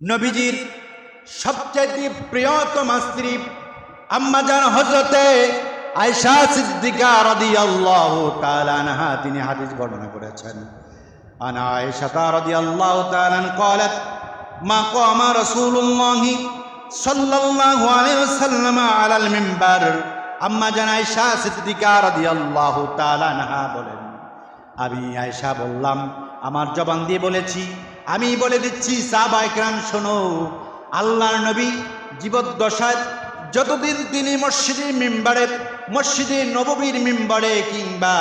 নবীজির সবচেয়ে প্রিয়তমা স্ত্রী আম্মাজান হযরতে আয়েশা সিদ্দিকা রাদিয়াল্লাহু তাআলা আনহা তিনি হাদিস বর্ণনা করেছেন। আনা আয়েশা রাদিয়াল্লাহু তাআলা قالت ما قام رسول الله صلى الله عليه وسلم على المنبر। আম্মাজান আয়েশা সিদ্দিকা রাদিয়াল্লাহু তাআলা আনহা বলেন, আমি আয়েশা বললাম, আমার জবান দিয়ে বলেছি, আমি বলে দিচ্ছি সাহাবায়ে কেরাম শোনো, আল্লাহর নবী জীবদ্দশায় যতদিন তিনি মসজিদে নববীর মিম্বরে কিংবা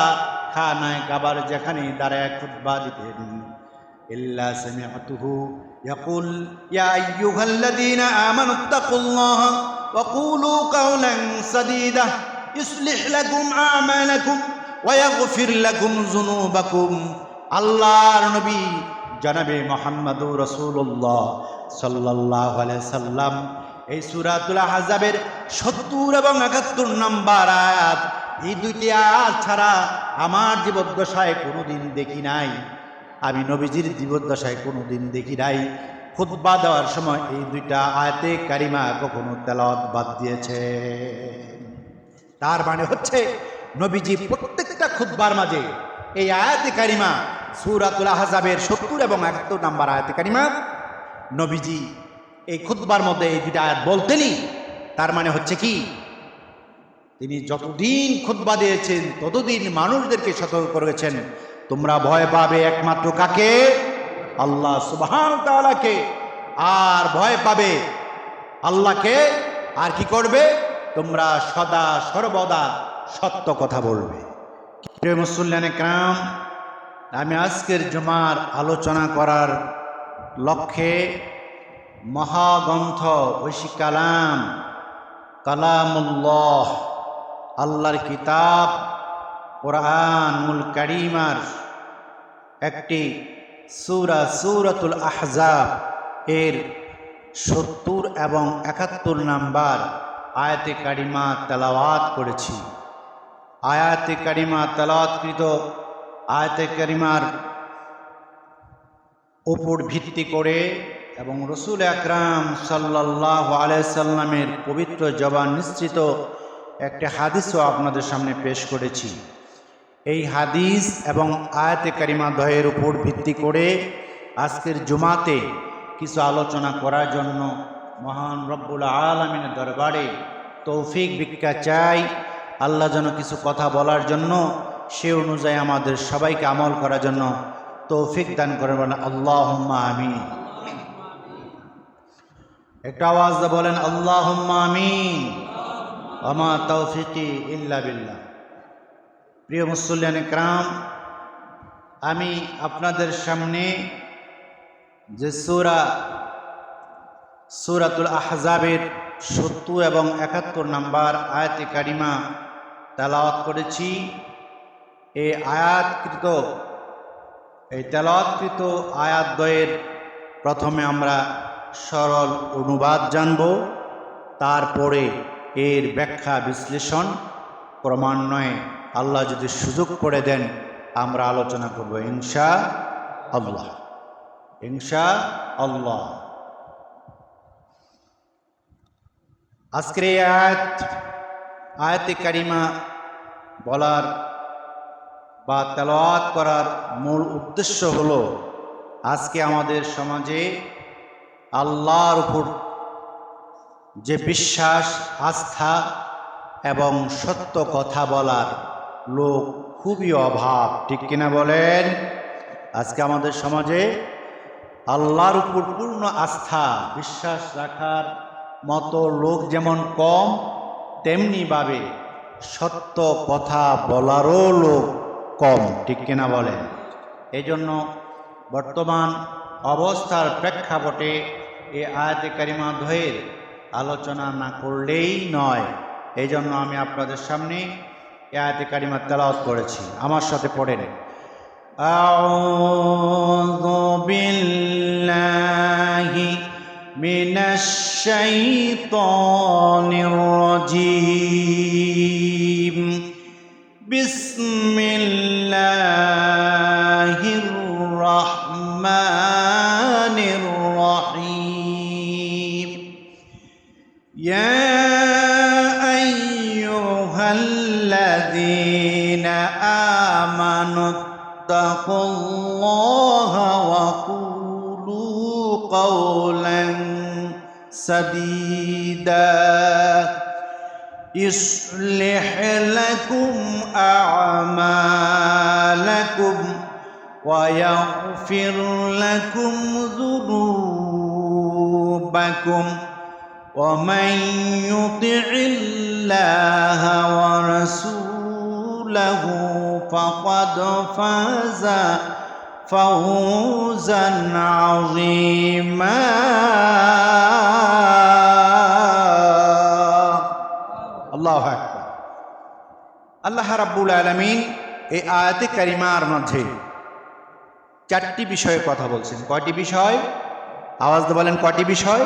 খানায় কাবার যেখানে দাঁড়ায় খুতবা দিতেন, ইল্লা সামিআতুহু ইয়াকুল ইয়া আইয়ুহাল্লাযীনা আমানুত্তাকুল্লাহা ওয়া কুলু কাওলান সাদীদা ইউসলিহ লাকুম আমালাকুম ওয়া ইয়াগফির লাকুম যুনুবাকুম। আল্লাহর নবী জনাবে মুহাম্মদুর রাসূলুল্লাহ সাল্লাল্লাহু আলাইহি সাল্লাম এই সূরাতুল আহজাবের ৭০ এবং ৭১ নম্বর আয়াত, এই দুইটি আয়াত ছাড়া আমার জীবদ্দশায় কোনোদিন দেখি নাই, আমি নবীজির জীবদ্দশায় কোনোদিন দেখি নাই খুতবা দেওয়ার সময় এই দুইটা আয়াতে কারিমা কখনো তেলাওয়াত বাদ দিয়েছে। তার মানে হচ্ছে নবীজি প্রত্যেকটা খুতবার মাঝে এই আয়াতে কারিমা সূরাতুল আহজাবের ৭০ এবং ৭১ নম্বর আয়াতে কারিমা নবীজি এই খুতবার মধ্যে এই দুইটা আয়াত বলতেনই। তার মানে হচ্ছে কি, তিনি যতদিন খুতবা দিয়েছেন ততদিন মানুষদেরকে সতর্ক করেছেন, তোমরা ভয় পাবে একমাত্র কাকে? আল্লাহ সুবহানাহু ওয়া তাআলাকে। আর ভয় পাবে আল্লাহকে, আর কি করবে? তোমরা সদা সর্বদা সত্য কথা বলবে। প্রিয় মুসল্লিয়ানে কেরাম, আমি আজকের জুমার আলোচনা করার লক্ষ্যে মহাগ্রন্থ ঐশী কালামুল্লাহ আল্লাহর কিতাব কুরআনুল কারীমার একটি সূরা সূরাতুল আহজাব এর ৭০ এবং ৭১ নম্বর আয়াতে কারিমা তেলাওয়াত করেছি। আয়াতে কারিমা তেলাওয়াতকৃত আয়াতে কারিমার উপর ভিত্তি করে এবং রাসূল আকরাম সাল্লাল্লাহু আলাইহি সাল্লামের পবিত্র জবান নিঃসৃত একটি হাদিসও আপনাদের সামনে পেশ করেছি। এই হাদিস এবং আয়াতে কারিমা দ্বয়ের উপর ভিত্তি করে আজকের জুমাতে কিছু আলোচনা করার জন্য মহান রব্বুল আলামিনের দরবারে তৌফিক ভিক্ষা চাই। আল্লাহ যেন কিছু কথা বলার জন্য সে অনুযায়ী আমাদের সবাইকে আমল করার জন্য তৌফিক দান করেন, বলেন আল্লাহুম্মা আমিন। একটা আওয়াজ দিয়ে বলেন আল্লাহুম্মা আমিন। ওয়া মা তাওফিকি ইল্লা বিল্লাহ। প্রিয় মুসল্লিয়ানে কেরাম, আমি আপনাদের সামনে যে সূরাতুল আহজাবের ৭০ এবং ৭১ নম্বর আয়াতে কারিমা তেলাওয়াত করেছি, এই তেলাওয়াতকৃত আয়াত দ্বয়ের প্রথমে আমরা সরল অনুবাদ জানব, তারপরে এর ব্যাখ্যা বিশ্লেষণ ক্রমান্বয়ে আল্লাহ যদি সুযোগ করে দেন আমরা আলোচনা করব ইনশাআল্লাহ। ইনশাআল্লাহ। আজকের এই আয়াতে কারিমা বলার বা তেলাওয়াত করার মূল উদ্দেশ্য হলো, আজকে আমাদের সমাজে আল্লাহর উপর যে বিশ্বাস, আস্থা এবং সত্য কথা বলার লোক খুবই অভাব, ঠিক কিনা বলেন? আজকে আমাদের সমাজে আল্লাহর উপর পূর্ণ আস্থা বিশ্বাস রাখার মতো লোক যেমন কম, তেমনিভাবে সত্য কথা বলারও লোক কম, ঠিক কিনা বলেন? এই জন্য বর্তমান অবস্থার প্রেক্ষাপটে এই আয়াতে কারিমা দ্বয়ের আলোচনা না করলেই নয়। এই জন্য আমি আপনাদের সামনে এই আয়াতে কারিমা তেলাওয়াত করেছি। আমার সাথে পড়েন, আউযু বিল্লাহি মিনাশ শাইতানির রাজীম, বিসমিল্লাহির রাহমানির রাহিম। يا أيها الذين آمنوا اتقوا الله وقولوا قولا سديدا يصلح لكم أعمالكم ويغفر لكم ذنوبكم ومن يطع الله ورسوله فقد فاز فوزا عظيما الله أكبر আল্লাহ রাব্বুল আলামিন এই আয়াতে কারিমার মধ্যে চারটি বিষয়ে কথা বলছেন। কয়টি বিষয়? আওয়াজ দিয়ে বলেন, কয়টি বিষয়?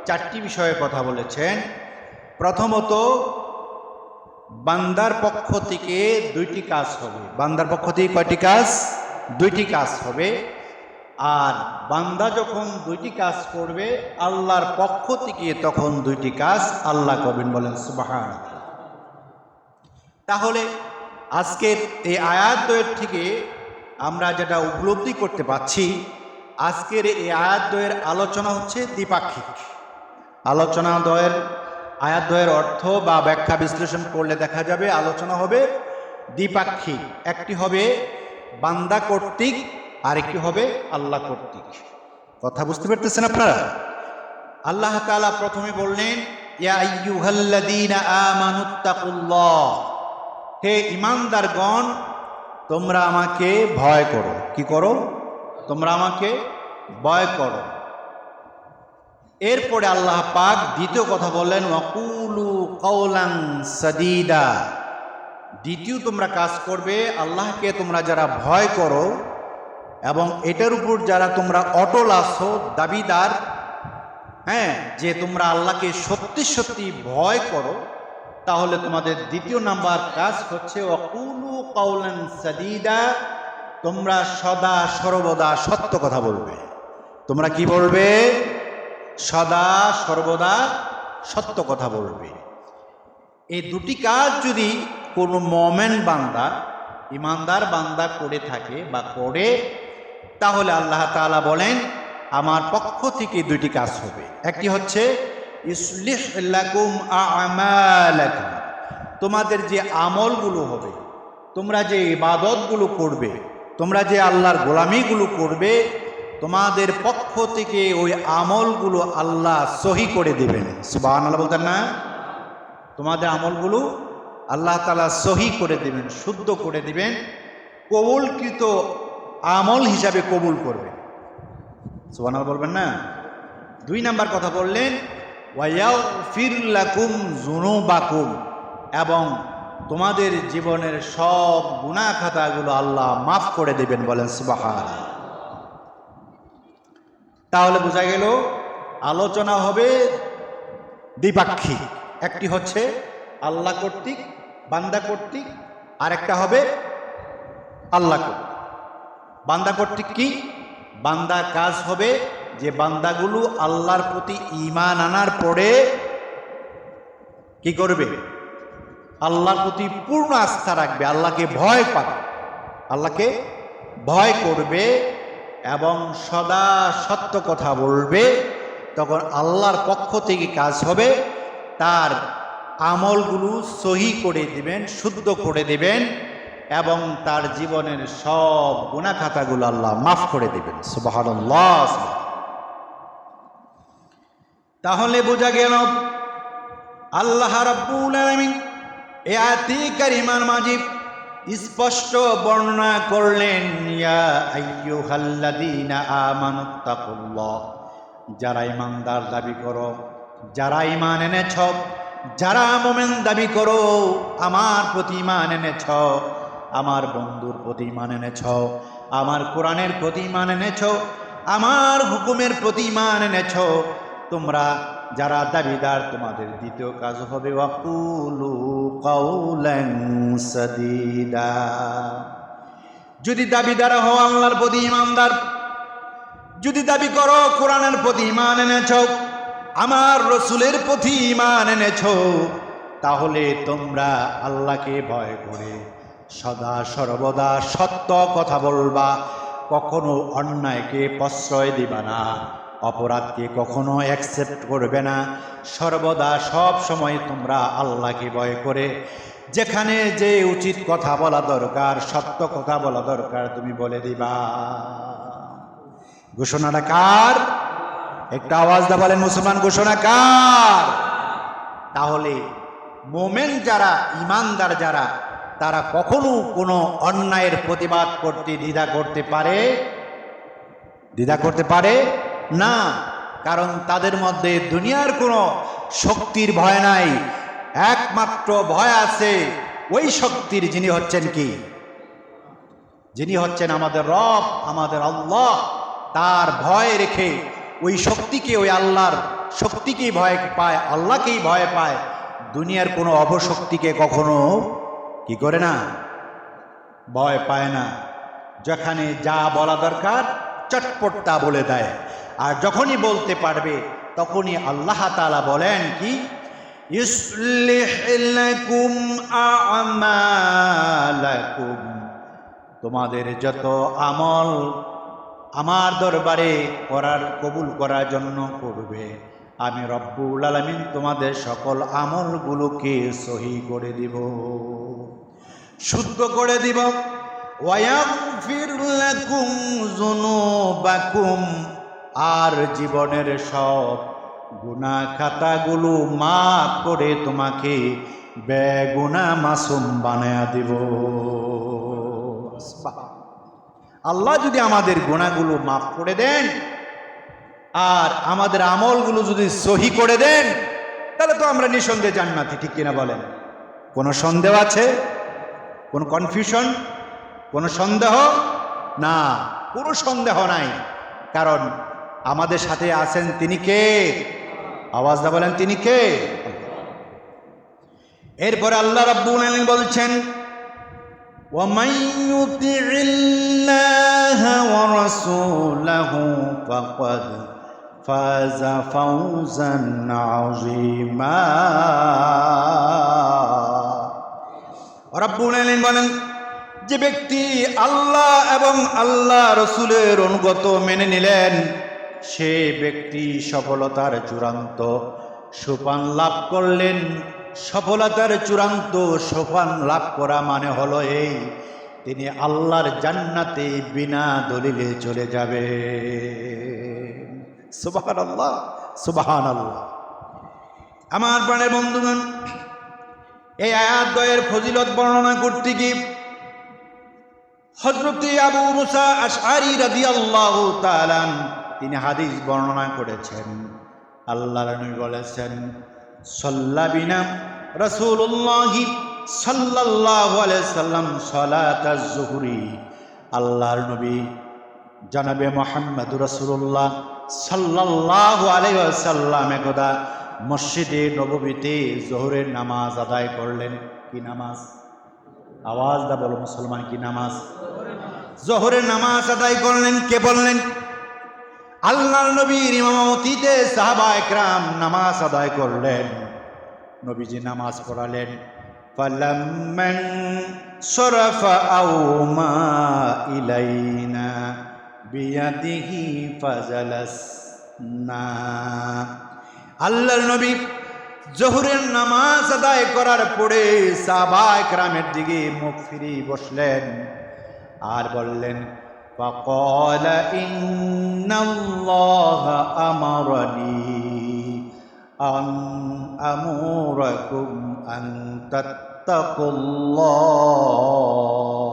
চারটি বিষয়ে কথা বলেছেন। প্রথমত, বান্দার পক্ষ থেকে দুইটি কাজ হবে। বান্দার পক্ষ থেকে কয়টি কাজ? দুইটি কাজ হবে। আর বান্দা যখন দুইটি কাজ করবে, আল্লাহর পক্ষ থেকে তখন দুইটি কাজ আল্লাহ করবেন। বলেন সুবহানাল্লাহ। তাহলে আজকের এই আয়াতদ্বয়ের থেকে আমরা যেটা উপলব্ধি করতে পারছি, আজকের এই আয়াতদ্বয়ের আলোচনা হচ্ছে দ্বিপাক্ষিক আয়াতদ্বয়ের অর্থ বা ব্যাখ্যা বিশ্লেষণ করলে দেখা যাবে আলোচনা হবে দ্বিপাক্ষিক। একটি হবে বান্দা কর্তৃক, আরেকটি হবে আল্লাহ কর্তৃক। কথা বুঝতে পারতেছেন আপনারা? আল্লাহ তাআলা প্রথমে বললেন, ইয়া আইয়ুহাল্লাযীনা আমানুত্তাকুল্লাহ, হে ঈমানদারগণ, তোমরা আমাকে ভয় করো। কি করো? তোমরা আমাকে ভয় করো। এরপরে আল্লাহ পাক দ্বিতীয় কথা বললেন, ওয়াকুলু কাওলান সাদীদা। দ্বিতীয় তোমরা কাজ করবে, আল্লাহকে তোমরা যারা ভয় করো এবং এটার উপর যারা তোমরা অটল আছো, দাবিদার, যে তোমরা আল্লাহকে সত্যি সত্যি ভয় করো, তাহলে তোমাদের দ্বিতীয় নাম্বার কাজ হচ্ছে ওয়াকুলু কাওলান সাদীদা, তোমরা সদা সর্বদা সত্য কথা বলবে। তোমরা কি বলবে? সদা সর্বদা সত্য কথা বলবে। এই দুটি কাজ যদি কোনো মুমিন বান্দা, ঈমানদার বান্দা করে থাকে বা করে, তাহলে আল্লাহ তাআলা বলেন আমার পক্ষ থেকে দুটি কাজ হবে। একটি হচ্ছে ইসলিহ লাকুম আ'মালাকুম, তোমাদের যে আমলগুলো হবে, তোমরা যে ইবাদতগুলো করবে, তোমরা যে আল্লাহর গোলামিগুলো করবে, তোমাদের পক্ষ থেকে ওই আমলগুলো আল্লাহ সহি করে দেবেন। সুবহানাল্লাহ বলতেন না? তোমাদের আমলগুলো আল্লাহ তাআলা সহি করে দেবেন, শুদ্ধ করে দিবেন, কবুলকৃত আমল হিসাবে কবুল করবেন। সুবহানাল্লাহ বলবেন না? দুই নাম্বার কথা বললেন, ওয়ায়াগফির লাকুম যুনুবাকুম, এবং তোমাদের জীবনের সব গুনাহ খাতাগুলো আল্লাহ মাফ করে দেবেন। বলেন সুবহানাল্লাহ। তাহলে বোঝা গেল আলোচনা হবে দ্বিপাক্ষিক। একটি হচ্ছে আল্লাহ কর্তৃক, বান্দা কর্তৃক, আর একটা হবে আল্লাহ কর্তৃক। বান্দা কর্তৃক কি? বান্দা কাজ হবে যে বান্দাগুলো আল্লাহর প্রতি ঈমান আনার পরে কি করবে? আল্লাহর প্রতি পূর্ণ আস্থা রাখবে, আল্লাহকে ভয় পাবে, আল্লাহকে ভয় করবে এবং সদা সত্য কথা বলবে। তখন আল্লাহর পক্ষ থেকে কাজ হবে, তার আমলগুলো সহি করে দিবেন, শুদ্ধ করে দিবেন, এবং তার জীবনের সব গুনাহ খাতাগুলো আল্লাহ মাফ করে দিবেন। সুবহানাল্লাহ। তাহলে বোঝা গেল আল্লাহ রাব্বুল আলামিন এই আয়াতে কারিমার মাঝে স্পষ্ট বর্ণনা করলেন, ইয়া আইয়ুহাল্লাযীনা আমানুত্তাকুল্লাহ, যারা ঈমানদার দাবি করো, যারা ঈমান এনেছ, যারা মুমিন দাবি করো, আমার প্রতি ঈমান এনেছ, আমার বন্ধুর প্রতি ঈমান এনেছ, আমার কোরআনের প্রতি ঈমান এনেছ, আমার হুকুমের প্রতি ঈমান এনেছ, তোমরা যারা দাবিদার, তোমাদের দ্বিতীয় কাজ হবে ওয়াকুলু কাওলান সাদীদা। যদি দাবিদার হও আল্লাহর প্রতি ঈমানদার, যদি দাবি করো কোরআনের প্রতি ঈমান এনেছ, আমার রসুলের প্রতি ঈমান এনেছো, তাহলে তোমরা আল্লাহকে ভয় করে সদা সর্বদা সত্য কথা বলবা, কখনো অন্যায়কে প্রশ্রয় দিবা না, অপরাধকে কখনো অ্যাকসেপ্ট করবে না, সর্বদা সব সময় তোমরা আল্লাহকে ভয় করে যেখানে যে উচিত কথা বলা দরকার, সত্য কথা বলা দরকার, তুমি বলে দিবা। ঘোষণাটা কার? একটা আওয়াজ দা বলেন মুসলমান, ঘোষণা কার? তাহলে মোমেন যারা, ইমানদার যারা, তারা কখনো কোনো অন্যায়ের প্রতিবাদ করতে দ্বিধা করতে পারে না। কারণ তাদের মধ্যে দুনিয়ার কোনো শক্তির ভয় নাই, একমাত্র ভয় আছে ওই শক্তির, যিনি হচ্ছেন কি? যিনি হচ্ছেন আমাদের রব, আমাদের আল্লাহ। তার ভয় রেখে ওই শক্তিকে, ওই আল্লাহর শক্তিকেই ভয় পায়, আল্লাহকেই ভয় পায়। দুনিয়ার কোনো অপশক্তিকে কখনো কি করে না? ভয় পায় না। যেখানে যা বলা দরকার চটপট তা বলে দেয়। আর যখনই বলতে পারবে তখনই আল্লাহ তাআলা বলেন কি? ইসলিহ লাকুম আ'মালাকুম, তোমাদের যত আমল আমার দরবারে কবুল করার জন্য করবে, আমি রব্বুল আলামিন তোমাদের সকল আমলগুলোকে সহি করে দিব, শুদ্ধ করে দিব। ওয়াগফির লাকুম যুনুবাকুম, আর জীবনের সব গুনাহ খাতাগুলো মাফ করে তোমাকে বেগুনাহ মাসুম বানায়া দিব। আল্লাহ যদি আমাদের গুনাহগুলো মাফ করে দেন আর আমাদের আমলগুলো যদি সহি করে দেন, তাহলে তো আমরা নিঃসন্দেহে জান্নাতি। ঠিক কিনা বলেন? কোনো সন্দেহ আছে? কোনো কনফিউশন? কোনো সন্দেহ? না, কোনো সন্দেহ নাই। কারণ আমাদের সাথে আছেন তিনি কে? আওয়াজ দা বলেন, তিনি কে? এরপরে আল্লাহ রাব্বুল আলামিন বলছেন, وَمَن يُطِعِ اللَّهَ وَرَسُولَهُ فَقَدْ فَازَ فَوْزًا عَظِيمًا। রাব্বুল আলামিন বলেন, যে ব্যক্তি আল্লাহ এবং আল্লাহ রসুলের অনুগত মেনে নিলেন, সে ব্যক্তি সফলতার চূড়ান্ত সোপান লাভ করলেন। সফলতার চূড়ান্ত সোপান লাভ করা মানে হলো এই, তিনি আল্লাহর জান্নাতে বিনা দলিলে চলে যাবে। সুবহানাল্লাহ, সুবহানাল্লাহ। আমার প্রাণের বন্ধুগণ, এই আয়াত দ্বয়ের ফজিলত বর্ণনা করতে গিয়ে হযরত আবু মুসা আশআরী রাদিয়াল্লাহু তাআলা তিনি হাদিস বর্ণনা করেছেন। আল্লাহর নবী বলেছেন, সাল্লাবিনা রাসূলুল্লাহ সাল্লাল্লাহু আলাইহি সাল্লাম সালাতাজ যুহরি। আল্লাহর নবী জনাবে মুহাম্মদুর রাসূলুল্লাহ সাল্লাল্লাহু আলাইহি ওয়াসাল্লাম একদা মসজিদে নববীতে যোহরের নামাজ আদায় করলেন। কি নামাজ? আওয়াজ দা বলো মুসলমান, কি নামাজ? যোহরের নামাজ আদায় করলেন। কে বললেন? আল্লাহর নবীর ইমামতিতে সাহাবায়ে কেরাম নামাজ আদায় করলেন। নবীজি নামাজ পড়ালেন। ফালাম্মান সরাফা আউমা ইলাইনা বিয়াদিহি ফাজালাসনা। আল্লাহর নবী যোহরের নামাজ আদায় করার পরে সাহাবায়ে কেরামের দিকে মুখ ফিরিয়ে বসলেন আর বললেন, فقال إن الله أمرني أن أمركم أن تتقوا الله।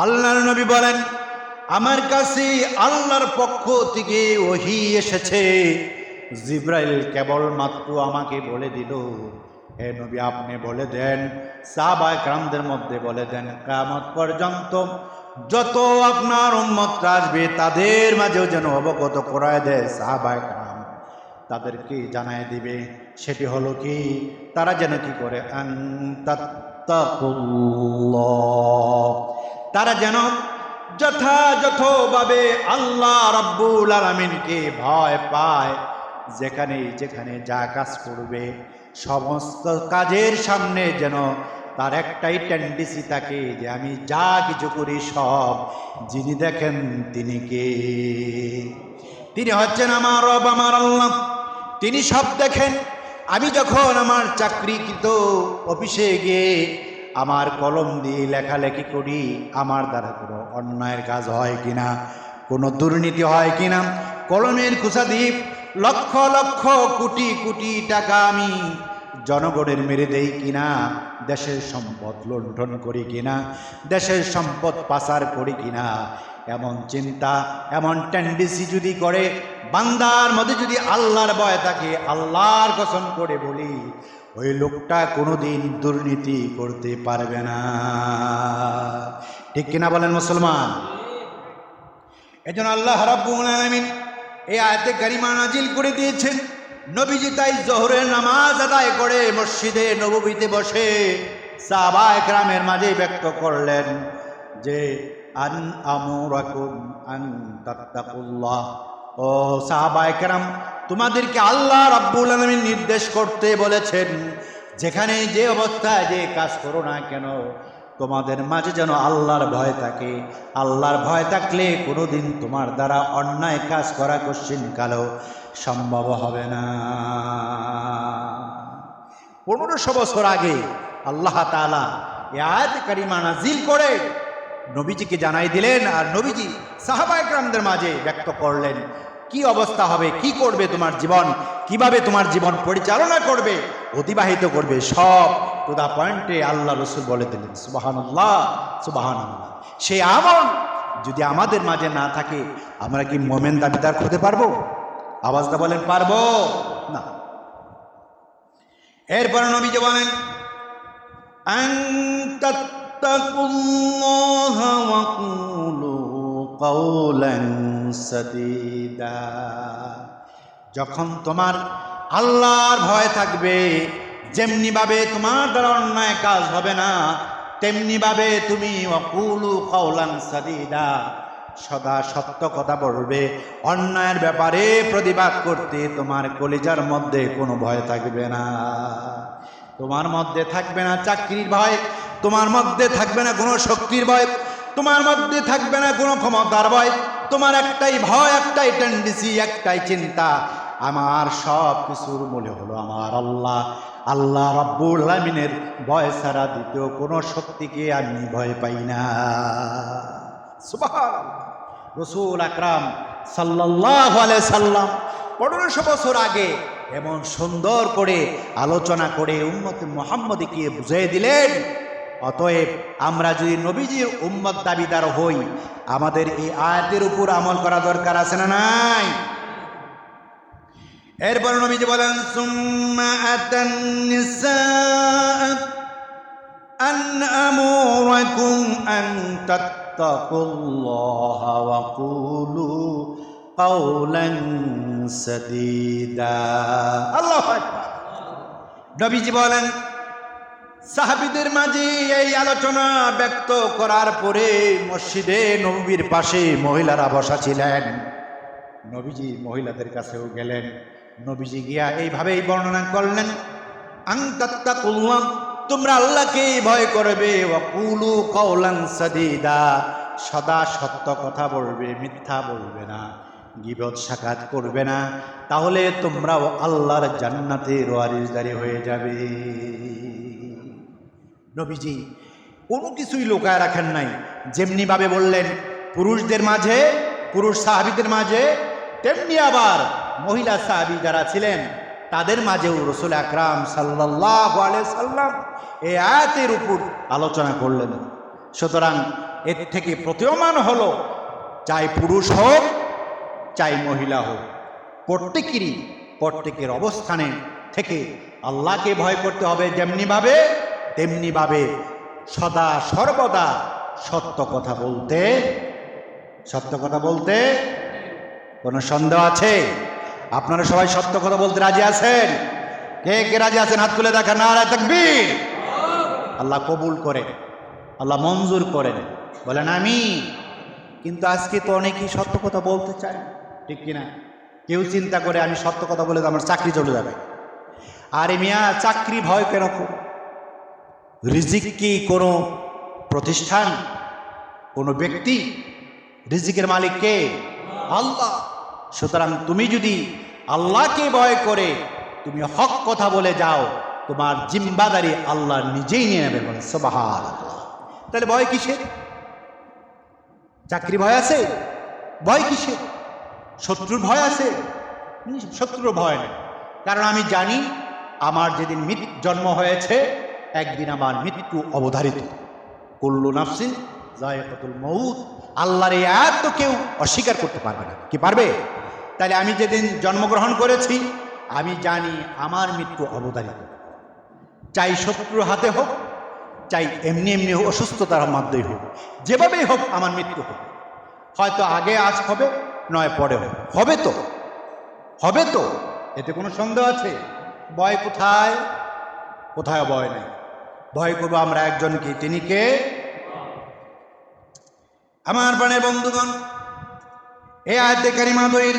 আল্লাহর নবী বলেন, আমার কাছে আল্লাহর পক্ষ থেকে ওহী এসেছে। জিবরাইল কেবলমাত্র আমাকে বলে দিল, হে নবী আপনি বলে দেন, সাহাবায়ে কেরামদের মধ্যে বলে দেন, কিয়ামত পর্যন্ত যত আপনার উম্মতরা আসবে তাদের মাঝেও যেন অবগত করায় দেয় সাহাবায়ে কেরাম, তাদেরকে জানায় দিবে। সেটি হলো কি, তারা যেন কি করে, আনতাত্তাকুল্লাহ, তারা যেন যথাযথভাবে আল্লাহ রাব্বুল আলামিনকে ভয় পায়। যেখানে যেখানে যা কাজ করবে সমস্ত কাজের সামনে যেন তার একটাই টেন্ডেন্সি থাকে যে আমি যা কিছু করি সব যিনি দেখেন তিনি কে? তিনি হচ্ছেন আমার রব, আমার আল্লাহ। তিনি সব দেখেন। আমি যখন আমার চাকরিকৃত অফিসে গিয়ে আমার কলম দিয়ে লেখালেখি করি, আমার দ্বারা কোনো অন্যায়ের কাজ হয় কিনা, কোনো দুর্নীতি হয় কিনা, কলমের কুচা দিয়ে লক্ষ লক্ষ কোটি কোটি টাকা আমি জনগণের মেরে দেই কিনা, দেশের সম্পদ লুণ্ঠন করি কিনা, দেশের সম্পদ পাচার করি কিনা, এমন চিন্তা এমন টেন্ডেন্সি যদি করে বান্দার মধ্যে, যদি আল্লাহর ভয় থাকে, আল্লাহর কসম করে বলি ওই লোকটা কোনোদিন দুর্নীতি করতে পারবে না। ঠিক কিনা বলেন মুসলমান? এজন্য আল্লাহ রাব্বুল আলামিন এই আয়াতে কারিমা নাজিল করে দিয়েছেন। নবীজি তাই জোহরের নামাজ আদায় করে মসজিদে নববীতে বসে সাহাবায়ে কেরামের মাঝে ব্যক্ত করলেন যে আন আমুরাকুম আন তাত্তাকুল্লাহ, ও সাহাবায়ে কেরাম, তোমাদেরকে আল্লাহ রাব্বুল আলামিন নির্দেশ করতে বলেছেন যেখানে যে অবস্থায় যে কাজ করো না কেন তোমাদের মাঝে যেন আল্লাহর ভয় থাকে। আল্লাহর ভয় থাকলে কোনোদিন তোমার দ্বারা অন্যায় কাজ করা কশ্চিনকালেও সম্ভব হবে না। 1500 বছর আগে আল্লাহ তাআলা এই আয়াত কারিমা নাজিল করে নবীজিকে জানাই দিলেন, আর নবীজি সাহাবায়ে কেরামদের মাঝে ব্যক্ত করলেন কি অবস্থা হবে, কি করবে তোমার জীবন, কিভাবে তোমার জীবন পরিচালনা করবে, অতিবাহিত করবে, সব টু দা পয়েন্টে আল্লাহ রসুল বলে দিলেন। সুবহানাল্লাহ, সুবহানাল্লাহ। সেই আমল যদি আমাদের মাঝে না থাকে আমরা কি মোমেন দাবিদার হতে পারবো? আওয়াজটা বলেন, পারবো না। এরপর নবীজি বলেন আন তাত্তাকুল্লাহা ওয়া কুলু কাওলান সাদীদা। যখন তোমার আল্লাহর ভয় থাকবে, যেমনি ভাবে তোমার দ্বারা অন্যায় কাজ হবে না, তেমনি ভাবে তুমি ওয়া কুলু কাওলান সাদীদা, সদা সত্য কথা বলবে। অন্যায়ের ব্যাপারে প্রতিবাদ করতে তোমার কলিজার মধ্যে কোনো ভয় থাকবে না। তোমার মধ্যে থাকবে না চাকরির ভয়, তোমার মধ্যে থাকবে না কোনো শক্তির ভয়, তোমার মধ্যে থাকবে না কোনো ক্ষমতার ভয়। তোমার একটাই ভয়, একটাই টেন্ডেন্সি, একটাই চিন্তা, আমার সব কিছুর মূলে হলো আমার আল্লাহ। আল্লাহ রাব্বুল আলামিনের ভয় ছাড়া দ্বিতীয় কোনো শক্তিকে আমি ভয় পাই না। সুবহানাল্লাহ। রাসূল আকরাম সাল্লাল্লাহু আলাইহি সাল্লাম 1500 বছর আগে এমন সুন্দর করে আলোচনা করে উম্মত মুহাম্মদীকে বুঝিয়ে দিলেন। অতএব আমরা যদি নবীজির উম্মত দাবিদার হই, আমাদের এই আয়াতের উপর আমল করা দরকার আছে না নাই? এরপর নবীজি বলেন সুম্মা আতান নিসা আন আমুরাকুম আন তাত্তাকুল্লাহা ওয়া কুলু কাওলান সাদীদা। আল্লাহু আকবার। নবীজি বলেন সাহাবীদের মাঝে এই আলোচনা ব্যক্ত করার পরে মসজিদে নববীর পাশে মহিলারা বসা ছিলেন। নবীজি মহিলাদের কাছেও গেলেন। নবীজি গিয়া এইভাবেই বর্ণনা করলেন আন তাত্তাকুল্লাহ, তোমরা আল্লাহকে ভয় করবে, ওয়া কুলু কাওলান সাদীদা, সদা সত্য কথা বলবে, মিথ্যা বলবে না, গীবত সাকাত করবে না, তাহলে তোমরাও আল্লাহর জান্নাতের ওয়ারিসদারি হয়ে যাবে। নবীজি কোনো কিছুই লুকায় রাখেন নাই। যেমনি ভাবে বললেন পুরুষদের মাঝে, পুরুষ সাহাবীদের মাঝে, তেমনি আবার মহিলা সাহাবী যারা ছিলেন তাদের মাঝেও রাসূল আকরাম সাল্লাল্লাহু আলাইহি সাল্লাম এই আয়াতের উপর আলোচনা করলেন। সুতরাং এর থেকে প্রতীয়মান হলো, চাই পুরুষ হোক চাই মহিলা হোক, প্রত্যেকের অবস্থানে থেকে আল্লাহকে ভয় করতে হবে। যেমনি ভাবে তেমনি ভাবে সদা সর্বদা সত্য কথা বলতে কোনো সন্দেহ আছে? আপনারা সবাই সত্য কথা বলতে রাজি আছেন? কে কে রাজি আছেন হাত তুলে দেখান। নারে তাকবীর। আল্লাহ কবুল করেন, আল্লাহ মঞ্জুর করেন, বলেন আমিন। কিন্তু আজকে তো অনেকেই সত্য কথা বলতে চায়, ঠিক কিনা? কেউ চিন্তা করে আমি সত্য কথা বলে তো আমার চাকরি চলে যাবে। আরে মিয়া, চাকরি ভয় কেন করো? রিজিক কি কোনো প্রতিষ্ঠান, কোনো ব্যক্তি? রিজিকের মালিক কে? আল্লাহ। সুতরাং তুমি যদি আল্লাহকে ভয় করে তুমি হক কথা বলে যাও, তোমার জিম্মাদারি আল্লাহ নিজেই নিয়ে নেবেন। বলে সুবহানাল্লাহ। তাহলে ভয় কিসের? চাকরি ভয় আছে? ভয় কিসের? শত্রুর ভয় আছে? শত্রুর ভয় নেই, কারণ আমি জানি আমার যেদিন জন্ম হয়েছে একদিন আমার মৃত্যু অবধারিত। কুল্লু নাফসিন যায়কাতুল মউত। আল্লাহর এই আয়াত তো কেউ অস্বীকার করতে পারবে না। কি পারবে? তাহলে আমি যেদিন জন্মগ্রহণ করেছি আমি জানি আমার মৃত্যু অবধারিত। চাই শত্রুর হাতে হোক, চাই এমনি এমনি অসুস্থতার মধ্যেই হোক, যেভাবেই হোক আমার মৃত্যু হোক। হয়তো আগে আজ হবে, নয় পরে হবে। তো হবে তো, এতে কোনো সন্দেহ আছে? ভয় কোথায়? কোথায় ভয় নেই। ভয় করবো আমরা একজনকে, তিনি কে? আমার প্রাণের বন্ধুগণ, এই আয়াতে কারিমা দইর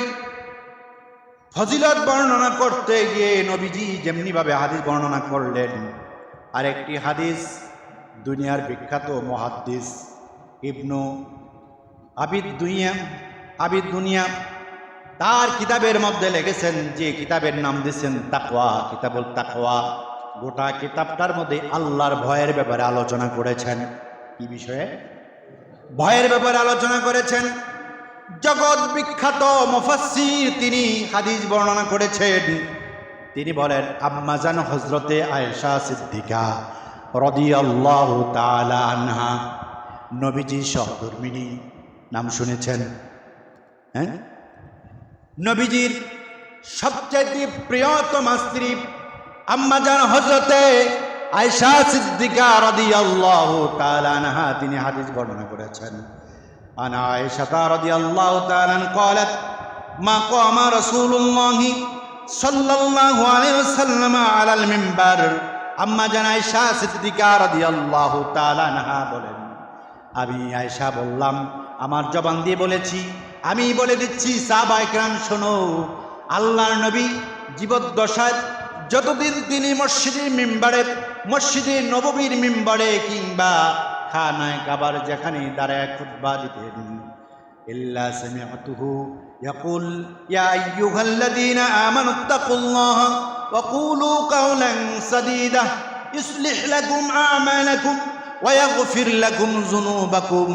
ফজিলত বর্ণনা করতে গিয়ে নবীজি যেমনি ভাবে হাদিস বর্ণনা করলেন, আরেকটি হাদিস দুনিয়ার বিখ্যাত মুহাদ্দিস ইবনু আবিদ দুনিয়া তার কিতাবের মধ্যে লিখেছেন, যে কিতাবের নাম দিয়েছেন তাকওয়া, কিতাবুল তাকওয়া। গোটা কিতাবটার মধ্যে আল্লাহর ভয়ের ব্যাপারে আলোচনা করেছেন। কি বিষয়ে? ভয়ের ব্যাপারে আলোচনা করেছেন। জগৎ বিখ্যাত মুফাসসির তিনি হাদিস বর্ণনা করেছেন। তিনি বলেন, আম্মাজান হযরতে আয়েশা সিদ্দিকা রাদিয়াল্লাহু তাআলা আনহা, নবীজি সহধর্মিণী, নাম শুনেছেন? হ্যাঁ, নবীজির সবচেয়ে প্রিয়তম স্ত্রী আম্মাজান হযরতে আয়েশা সিদ্দিকা রাদিয়াল্লাহু তাআলা আনহা তিনি হাদিস বর্ণনা করেছেন। আন আয়েশা রাদিয়াল্লাহু তাআলা قالت ما قام رسول الله صلى الله عليه وسلم على المنبر। আম্মাজান আয়েশা সিদ্দিকা রাদিয়াল্লাহু তাআলা আনহা বলেন, আমি আয়েশা বললাম, আমার জবান দিয়ে বলেছি, আমি বলে দিচ্ছি সাহাবায়ে কেরাম শোনো, আল্লাহর নবী জীবদ্দশায় যতদিন তিনি মসজিদে নববীর মিম্বরে কিংবা খানায় কাবার যেখানে দাঁড়ায় খুতবা দিতেন, ইল্লা সামি'তুহু ইয়াকুল ইয়া আইয়ুহাল্লাযীনা আমানুত্তাকুল্লাহা ওয়া কুলু কাওলান সাদীদা ইউসলিহ লাকুম আ'মালাকুম ওয়া ইয়াগফির লাকুম যুনুবাকুম।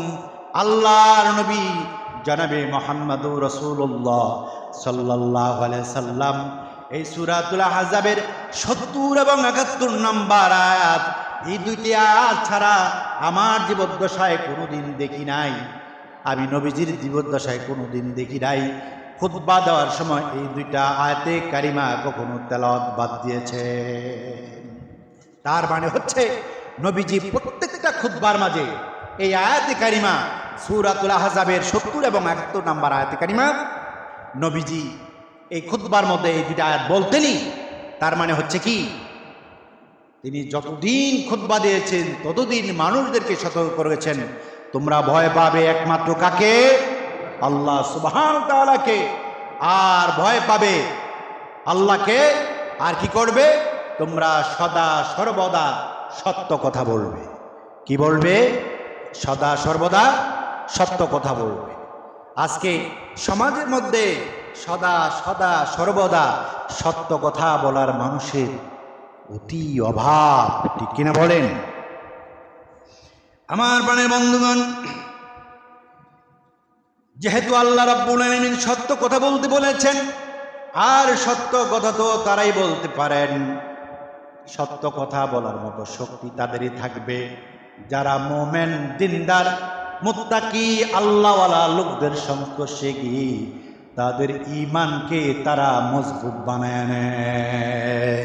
আল্লাহর নবী জনাবে মুহাম্মদুর রাসূলুল্লাহ সাল্লাল্লাহু আলাইহি সাল্লাম এই সূরাতুল আহজাবের ৭০ এবং ৭১ নম্বর আয়াত, এই দুইটি আয়াত ছাড়া আমার জীবদ্দশায় কোনোদিন দেখি নাই, আমি নবীজির জীবদ্দশায় কোনোদিন দেখি নাই খুতবা দেওয়ার সময় এই দুইটা আয়াতে কারিমা কখনো তেলাওয়াত বাদ দিয়েছে। তার মানে হচ্ছে নবীজি প্রত্যেকটা খুতবার মাঝে এই আয়াতে কারিমা সূরাতুল আহজাবের ৭০ এবং ৭১ নম্বর আয়াতে কারিমা নবীজি এই খুতবার মধ্যে এই দুইটা আয়াত বলতেনই। তার মানে হচ্ছে কি, তিনি যতদিন খুতবা দিয়েছেন ততদিন মানুষদেরকে সতর্ক করেছেন, তোমরা ভয় পাবে একমাত্র কাকে? আল্লাহ সুবহানাহু ওয়া তাআলাকে। আর ভয় পাবে আল্লাহকে। আর কি করবে? তোমরা সদা সর্বদা সত্য কথা বলবে। কি বলবে? সদা সর্বদা সত্য কথা বলবে। আজকে সমাজের মধ্যে সদা সর্বদা সত্য কথা বলার মানুষের অতি অভাব, ঠিক কিনা বলেন? আমার প্রাণের বন্ধুগণ, যেহেতু আল্লাহ রাব্বুল আলামিন সত্য কথা বলতে বলেছেন, আর সত্য কথা তো তারাই বলতে পারেন, সত্য কথা বলার মতো শক্তি তাদেরই থাকবে যারা মুমিন, দিনদার, মুত্তাকি, আল্লাহওয়ালা লোকদের সংস্পর্শে গিয়ে তাদের ঈমানকে তারা মজবুত বানায় নেয়।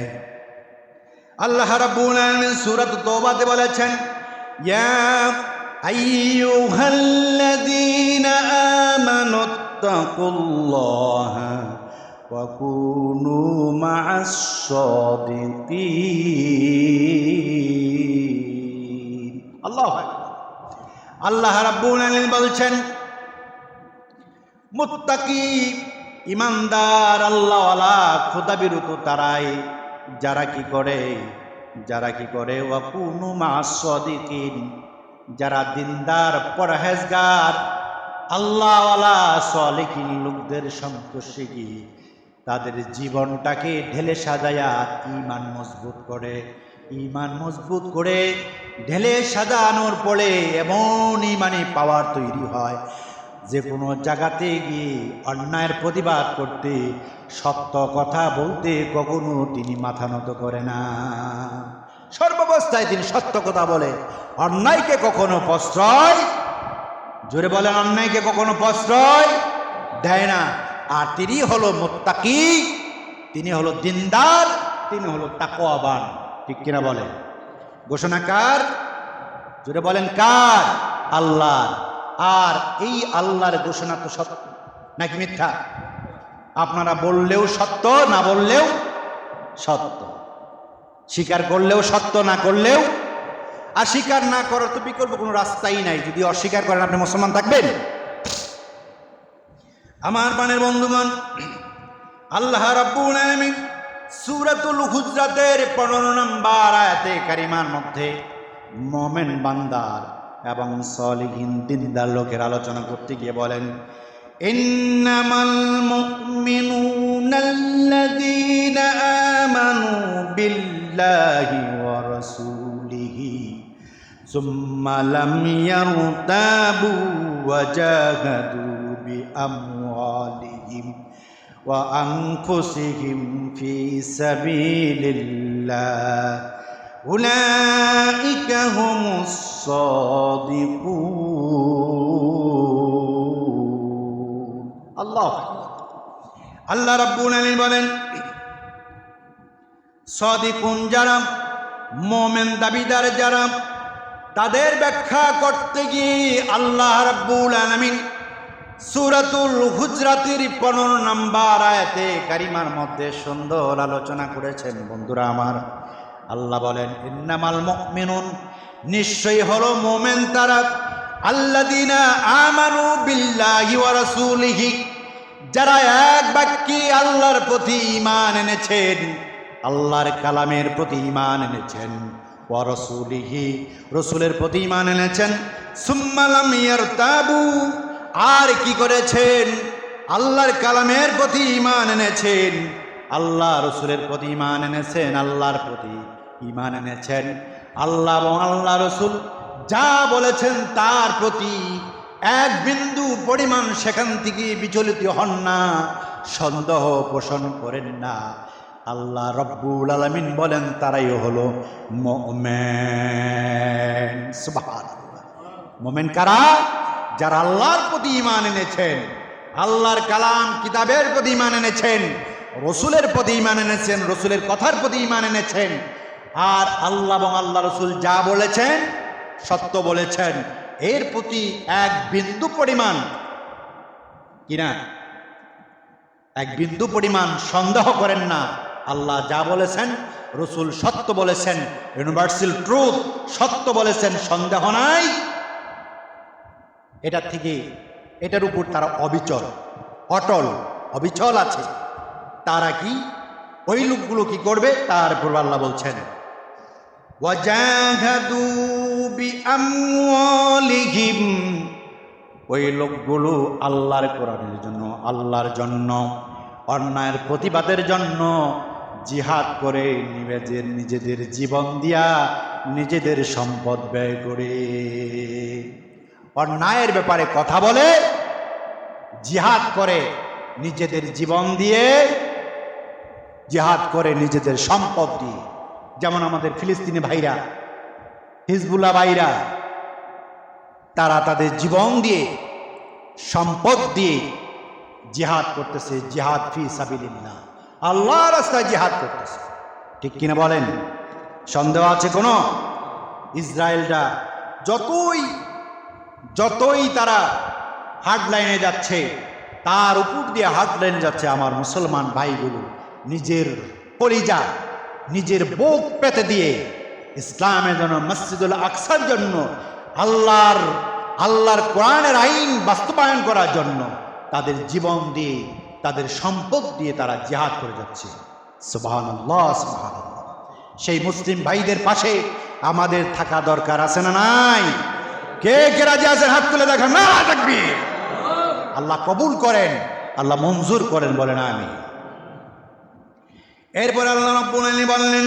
আল্লাহ রাব্বুল আলামিন সূরাত তাওবাতে বলেছেন, ইয়া আইয়ুহাল্লাযীনা আমানুত্তাকুল্লাহা ওয়া কুনু মা'আস সাদিকিন। আল্লাহু আকবার। আল্লাহ রাব্বুল আলামিন বলছেন, মুত্তাকি ইমানদার আল্লাহওয়ালা খোদাবিরত তারাই যারা কি করে ওয়াকুনু মা'আস সাদিকিন, যারা দিনদার পরহেজগার আল্লাহওয়ালা সালিহিন লোকদের সঙ্গে তাদের জীবনটাকে ঢেলে সাজায়া ঈমান মজবুত করে ঢেলে সাজানোর পরে এমন ঈমানি পাওয়ার তৈরি হয় যে কোনো জায়গাতে গিয়ে অন্যায়ের প্রতিবাদ করতে, সত্য কথা বলতে কখনো তিনি মাথা নত করে না। সর্বাবস্থায় তিনি সত্য কথা বলে, অন্যায়কে কখনো প্রশ্রয়, জোরে বলেন, অন্যায়কে কখনো প্রশ্রয় দেয় না। আর তিনি হলো মুত্তাকি, তিনি হলো দিনদার, তিনি হলো তাকওয়াবান। ঠিক কিনা বলেন? ঘোষণা কার? জোরে বলেন কার? আল্লাহ। আর এই আল্লাহর ঘোষণা তো সত্য নাকি মিথ্যা? আপনারা বললেও সত্য, না বললেও সত্য, স্বীকার করলেও সত্য, না করলেও। আর স্বীকার না করার তো বিকল্প কোনো রাস্তাই নাই। যদি অস্বীকার করেন আপনি মুসলমান থাকবেন? আমার প্রাণের বন্ধুগণ, আল্লাহ রাব্বুল আলামিন সূরাতুল হুজরাতের 15 নম্বর আয়াতে কারিমার মধ্যে মুমিন বান্দার এবং সলিহিন দিনদার লোকের আলোচনা করতে গিয়ে বলেন, ইন্নামাল মুমিনুনাল্লাযীনা আমানু বিল্লাহি ওয়া রাসূলিহি সুম্মা লাম ইয়ারতাবু ওয়া জাহাদু বিআমওয়ালিহিম ওয়া আনফুসিহিম ফি সাবিলিল্লাহ উলাইকা হুমুস সাদিকুন। আল্লাহ রাব্বুল আলামিন বলেন, সাদিকুন যারা, মুমিন দাবিদার যারা, তাদের ব্যাখ্যা করতে গিয়ে আল্লাহ রাব্বুল আলামিন সূরাতুল হুজরাতের 15 নম্বর আয়াতে কারিমার মধ্যে সুন্দর আলোচনা করেছেন। বন্ধুরা আমার, আল্লাহ বলেন, ইন্নামাল মুমিনুন, নিশ্চয়ই হলো মুমিন তারা, আল্লাযীনা আমানু বিল্লাহি ওয়া রাসূলিহি, যারা এক বাক্যে আল্লাহর প্রতি ঈমান এনেছেন, আল্লাহর কালামের প্রতি ঈমান এনেছেন, ওয়া রাসূলিহি, রাসূলের প্রতি ঈমান এনেছেন, সুম্মা লাম ইয়ারতাবু, আর কি করেছেন? আল্লাহর কালামের প্রতি ঈমান এনেছেন, আল্লাহ রাসূলের প্রতি ঈমান এনেছেন, আল্লাহর প্রতি ঈমান এনেছেন। আল্লাহ এবং আল্লাহ রাসূল যা বলেছেন তার প্রতি এক বিন্দু পরিমাণ সেখান থেকে বিচলিত হন না, সন্দেহ পোষণ করেন না। আল্লাহ রব্বুল আলামিন বলেন, তারাই হলো মুমিন। সুবহানাল্লাহ। মুমিন কারা? যারা আল্লাহর প্রতি ঈমান এনেছেন, আল্লাহর কালাম কিতাবের প্রতি ঈমান এনেছেন, রসুলের প্রতি ঈমান এনেছেন, রসুলের কথার প্রতি ঈমান এনেছেন, আর আল্লাহ এবং আল্লাহ রসুল যা বলেছেন, সত্য বলেছেন, এর প্রতি এক বিন্দু পরিমাণ কিনা, এক বিন্দু পরিমাণ সন্দেহ করেন না। আল্লাহ যা বলেছেন, রসুল সত্য বলেছেন, ইউনিভার্সাল ট্রুথ সত্য বলেছেন, সন্দেহ নাই। এটা থেকে এটার উপর তারা অবিচল, অটল, অবিচল আছে। তারা কি? ওই লোকগুলো কি করবে? তার উপর আল্লাহ বলছেন, ওয়াজাহাদু বিআমওয়ালিহিম, ওই লোকগুলো আল্লাহর কোরআনের জন্য, আল্লাহর জন্য, অন্যায়ের প্রতিবাদের জন্য জিহাদ করে, নিজেদের জীবন দিয়া, নিজেদের সম্পদ ব্যয় করে অন্যায়ের ব্যাপারে কথা বলে, জিহাদ করে, নিজেদের জীবন দিয়ে জিহাদ করে, নিজেদের সম্পদ দিয়ে। যেমন আমাদের ফিলিস্তিনি ভাইরা, হিজবুল্লাহ ভাইরা, তারা তাদের জীবন দিয়ে, সম্পদ দিয়ে জিহাদ করতেছে। জিহাদ ফি সাবিলিল্লাহ, আল্লাহর রাস্তায় জিহাদ করতেছে। ঠিক কিনা বলেন? সন্দেহ আছে কোনো? ইসরায়েলরা যতই তারা হার্ডলাইনে যাচ্ছে, তার উপর দিয়ে হার্ডলাইনে যাচ্ছে আমার মুসলমান ভাইগুলো নিজের কলিজা, নিজের বুক পেতে দিয়ে ইসলামের জন্য, মসজিদুল আকসার জন্য, আল্লাহর কোরআনের আইন বাস্তবায়ন করার জন্য তাদের জীবন দিয়ে তাদের সম্পদ দিয়ে তারা জিহাদ করে যাচ্ছে। সুবহানাল্লাহ, সুবহানাল্লাহ। সেই মুসলিম ভাইদের পাশে আমাদের থাকা দরকার আছে না নাই? কে কে রাজি আছেন হাত তুলে দেখেন। না তাকবীর। আল্লাহ কবুল করেন, আল্লাহ মঞ্জুর করেন, বলেন আমিন। এরপর আল্লাহ রাব্বুল আলামিন বললেন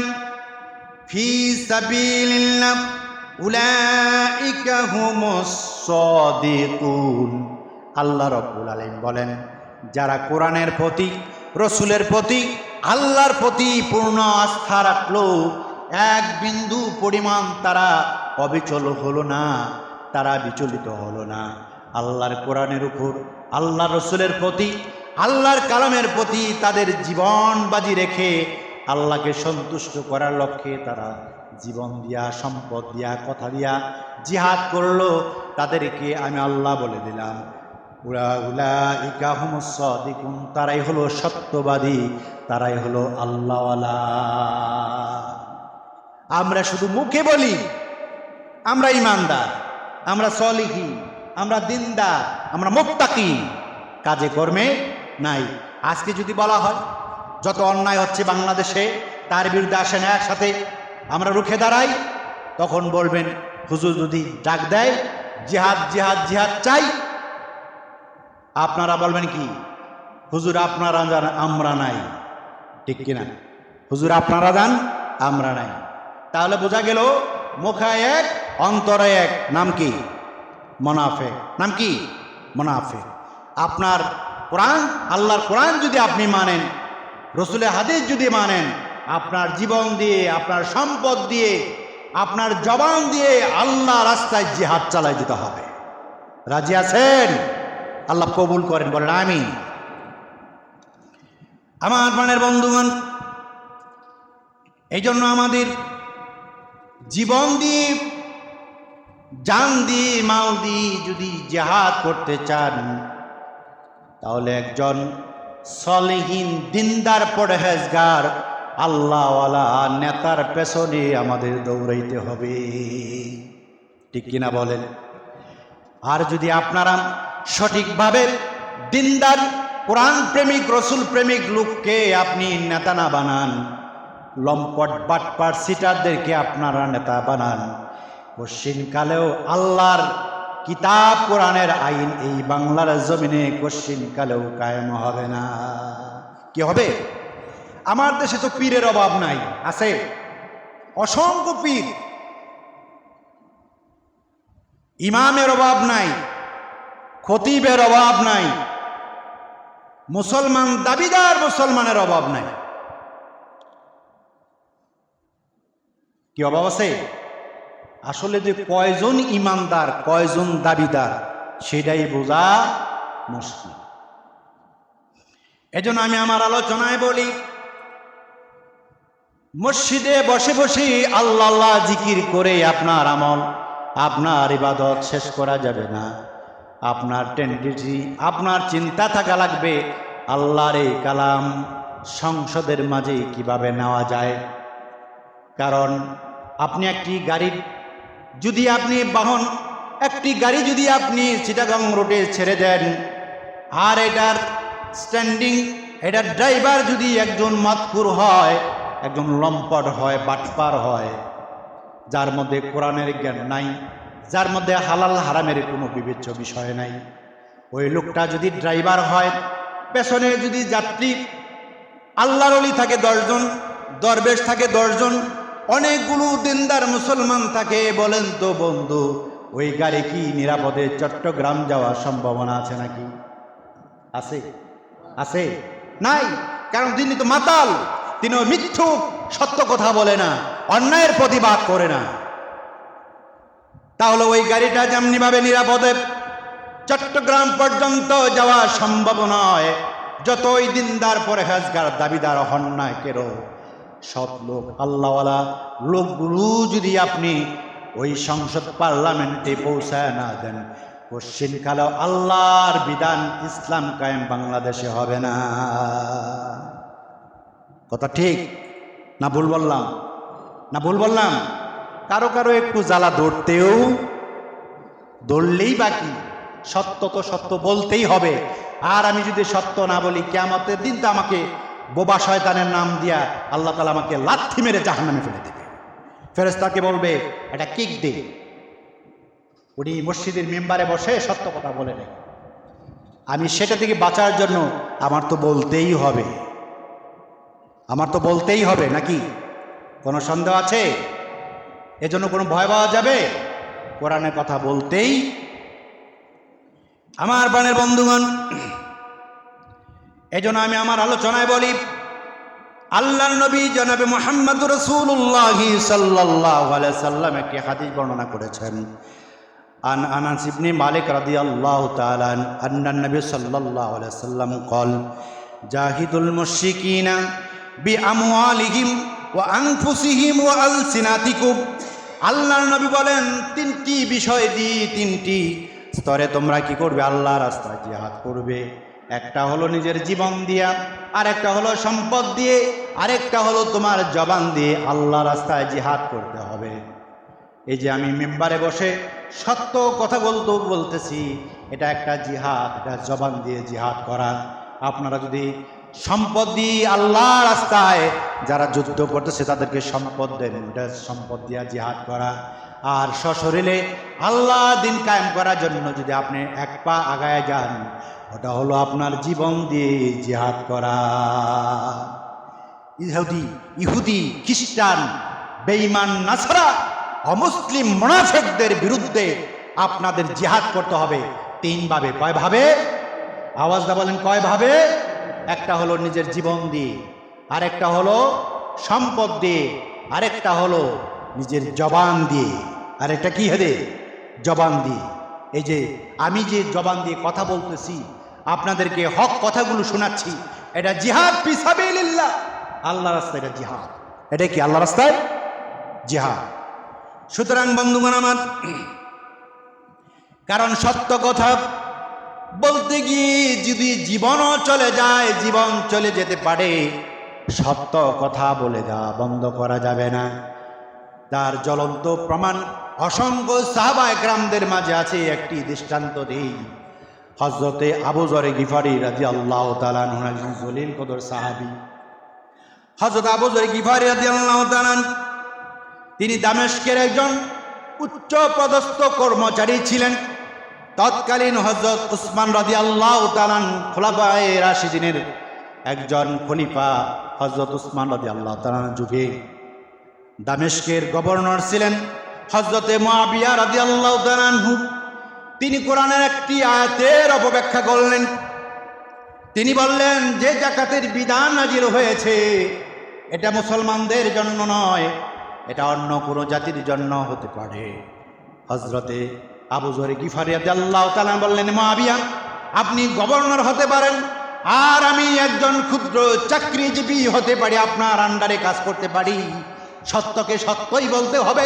ফি সাবিলিল্লাহ উলাইকা হুমুস সাদিকুন। আল্লাহ রাব্বুল আলামিন বলেন যারা কোরআনের প্রতি, রসুলের প্রতি, আল্লাহর প্রতি পূর্ণ আস্থা রাখলো, এক বিন্দু পরিমাণ তারা অবিচল হলো না, তারা বিচলিত হলো না, আল্লাহর কোরআনের উপর, আল্লাহ রসুলের প্রতি, আল্লাহর কালামের প্রতি তাদের জীবন বাজি রেখে আল্লাহকে সন্তুষ্ট করার লক্ষ্যে তারা জীবন দিয়া, সম্পদ দিয়া, কথা দিয়া জিহাদ করলো, তাদেরকে আমি আল্লাহ বলে দিলাম উলাইকা হুমুস সাদিকুন, তারাই হলো সত্যবাদী, তারাই হলো আল্লাহওয়ালা। আমরা শুধু মুখে বলি আমরা ঈমানদার, আমরা সলিহি, আমরা দিনদার, আমরা মুত্তাকি, কাজে কর্মে নাই। আজকে যদি বলা হয় যত অন্যায় হচ্ছে বাংলাদেশে তার বিরুদ্ধে আসেন একসাথে আমরা রুখে দাঁড়াই, তখন বলবেন হুজুর যদি ডাক দেয় জিহাদ জিহাদ জিহাদ চাই, আপনারা বলবেন কি হুজুর আপনারা যান আমরা নাই, ঠিক কিনা? হুজুর আপনারা যান আমরা নাই। তাহলে বোঝা গেল মুখে এক অন্তরে এক, নাম কি? মুনাফিক। নাম কি? মুনাফিক। আপনার কোরআন, আল্লাহর কোরআন যদি আপনি মানেন, রসুলের হাদিস যদি মানেন, আপনার জীবন দিয়ে, আপনার সম্পদ দিয়ে, আপনার জবান দিয়ে আল্লাহ রাস্তায় জিহাদ চালাই দিতে হবে। রাজি আছেন? আল্লাহ কবুল করেন, বলেন আমিন। আমার প্রাণের বন্ধুগণ, এই জন্য আমাদের জীবন দিয়ে, জান দিয়ে, মাল দিয়ে যদি জিহাদ করতে চান, তাহলে একজন সলিহিন, দিনদার, পরহেজগার, আল্লাহওয়ালা নেতার পেছনে আমাদের দৌড়াইতে হবে, ঠিক কিনা বলেন? আর যদি আপনারা সঠিকভাবে দিনদার, কোরআন প্রেমিক, রসুল প্রেমিক লোককে আপনি নেতা না বানান, লম্পট বাটপার সিটারদেরকে আপনারা নেতা বানান, কশ্চিনকালেও আল্লাহর কিতাব কোরআনের আইন এই বাংলার জমিনে কশ্চিনকালেও কায়েম হবে না। কি হবে? আমার দেশে তো পীরের অভাব নাই, আছে অসংখ্য পীর, ইমামের অভাব নাই, খতিবের অভাব নাই, মুসলমান দাবিদার মুসলমানের অভাব নাই। কি অভাব আছে? আসলে যে কয়জন ইমানদার, কয়জন দাবিদার, সেটাই বোঝা মুশকিল। এজন্য আমি আমার আলোচনায় বলি, মসজিদে বসে বসে আল্লাহ আল্লাহ জিকির করে আপনার আমল, আপনার ইবাদত শেষ করা যাবে না। আপনার টেন্ডেন্সি, আপনার চিন্তা থাকা লাগবে আল্লাহর এই কালাম সংসদের মাঝে কিভাবে নেওয়া যায়। কারণ আপনি একটি গাড়ির যদি আপনি বাহন, একটি গাড়ি যদি আপনি চিটাগাং রোডে ছেড়ে দেন, আর এটার স্ট্যান্ডিং, এটার ড্রাইভার যদি একজন মাতকুর হয়, একজন লম্পট হয়, বাটপার হয়, যার মধ্যে কোরআনের জ্ঞান নাই, যার মধ্যে হালাল হারামের কোনো বিবেচ্য বিষয় নাই, ওই লোকটা যদি ড্রাইভার হয়, পেছনে যদি যাত্রী আল্লাহর ওলি থাকে 10 জন, দরবেশ থাকে 10 জন, অনেকগুলো দিনদার মুসলমান থাকে, বলেন তো বন্ধু ওই গাড়ি কি নিরাপদে চট্টগ্রাম যাওয়ার সম্ভাবনা আছে নাকি? আছে? আছে? নাই। কারণ তিনি তো মাতাল, তিনি মিথ্যুক, সত্য কথা বলে না, অন্যায়ের প্রতিবাদ করে না। তাহলে ওই গাড়িটা যেমনিভাবে নিরাপদে চট্টগ্রাম পর্যন্ত যাওয়া সম্ভব নয়, যতই দিনদার পরহেজগার দাবিদার হন না কেন, সৎ লোক আল্লাহওয়ালা লোকগুলো যদি আপনি ওই সংসদ পার্লামেন্টে পৌঁছায় না দেন, পশ্চিমকালেও আল্লাহর বিধান ইসলাম কায়েম বাংলাদেশে হবে না। কথা ঠিক না ভুল বললাম? না ভুল বললাম? কারো কারো একটু জ্বালা ধরলেই বাকি, সত্য তো সত্য বলতেই হবে। আর আমি যদি সত্য না বলি, কিয়ামতের দিন তো আমাকে বোবা শয়তানের নাম দিয়া আল্লাহ তাআলা আমাকে লাথি মেরে জাহান্নামে ফেলে দেবে। ফেরেশতাকে বলবে এটা কিক দে। উনি মসজিদের মেম্বারে বসে সত্য কথা বলে নেই। আমি সেটা থেকে বাঁচার জন্য আমার তো বলতেই হবে, নাকি কোনো সন্দেহ আছে? এজন্য কোনো ভয় পাওয়া যাবে? কোরআনের কথা বলতেই। আমার প্রাণের বন্ধুগণ, এজন্য আমি আমার আলোচনায় বলি, আল্লাহর নবী জনাবে মুহাম্মদুর রাসূলুল্লাহ সাল্লাল্লাহু আলাইহি সাল্লাম একটি হাদিস বর্ণনা করেছেন। আন আনাস ইবনে মালিক রাদিয়াল্লাহু তাআলা আন্না নবী সাল্লাল্লাহু আলাইহি সাল্লাম قال জাহিদুল মুশরিকিনা বিআমওয়ালিহিম ওয়া আনফুসিহিম ওয়া আলসিনাতিকুম। আল্লাহর নবী বলেন, তিনটি বিষয় দিয়ে, তিনটি স্তরে তোমরা কি করবে? আল্লাহর রাস্তায় জিহাদ করবে। একটা হলো নিজের জীবন দিয়া, আরেকটা হলো সম্পদ দিয়ে, আরেকটা হলো তোমার জবান দিয়ে আল্লাহর রাস্তায় জিহাদ করতে হবে। এই যে আমি মেম্বারে বসে সত্য কথা বলতেছি, এটা একটা জিহাদ, এটা জবান দিয়ে জিহাদ করা। আপনারা যদি সম্পদ দিয়ে আল্লাহর রাস্তায় যারা যুদ্ধ করতেছে তাদেরকে সম্পদ দেন, এটা সম্পদ দিয়া জিহাদ করা। আর সশরীরে আল্লাহ দিন কায়েম করার জন্য যদি আপনি এক পা আগায় যান, ওটা হলো আপনার জীবন দিয়ে জিহাদ করা। ইহুদি খ্রিস্টান, বেঈমান নাসারা, অমুসলিম মুনাফিকদের বিরুদ্ধে আপনাদের জিহাদ করতে হবে তিনভাবে। কয়ভাবে? আওয়াজটা বলেন, কয়ভাবে? একটা হলো নিজের জীবন দিয়ে, আরেকটা হলো সম্পদ দিয়ে, আরেকটা হলো নিজের জবান দিয়ে। আরেকটা কি হবে? জবান দিয়ে। এই যে আমি যে জবান দিয়ে কথা বলতেছি, আপনাদেরকে হক কথাগুলো শোনাচ্ছি, এটা জিহাদ ফি সাবিলিল্লাহ, আল্লাহর রাস্তায় এটা জিহাদ। এটা কি আল্লাহর রাস্তায় জিহাদ? সুতরাং বন্ধুগণ আমার, কারণ সত্য কথা বলতে গিয়ে যদি জীবনও চলে যায়, জীবন চলে যেতে পারে, সত্য কথা বলে দেওয়া বন্ধ করা যাবে না। তার জ্বলন্ত প্রমাণ অসংখ্য সাহাবা একরামদের মাঝে আছে। একটি দৃষ্টান্ত দেই। হযরতে আবু যর গিফারি রাদিয়াল্লাহু তাআলা আনহু একজন জলিল কদর সাহাবী। হযরত আবু যর গিফারি রাদিয়াল্লাহু তাআলা তিনি দামেস্কের একজন উচ্চ পদস্থ কর্মচারী ছিলেন। তৎকালীন হযরত উসমান রাদিয়াল্লাহু তাআলা খোলাফায়ে রাশিদিনের একজন খলিফা হযরত উসমান রাদিয়াল্লাহু তাআলা যুগে দামেস্কের গভর্নর ছিলেন হযরতে মুআবিয়া রাদিয়াল্লাহু তাআলা আনহু। তিনি কোরআনের একটি আয়াতের অপব্যাখ্যা করলেন। তিনি বললেন যে যাকাতের বিধান নাজিল হয়েছে এটা মুসলমানদের জন্য নয়, এটা অন্য কোনো জাতির জন্য হতে পারে। হযরতে আবু যর গিফারি রাদিয়াল্লাহু তাআলা বললেন, মুআবিয়া আপনি গভর্নর হতে পারেন, আর আমি একজন ক্ষুদ্র চাকরিজীবী হতে পারি, আপনার আন্ডারে কাজ করতে পারি। সত্যকে সত্যই বলতে হবে,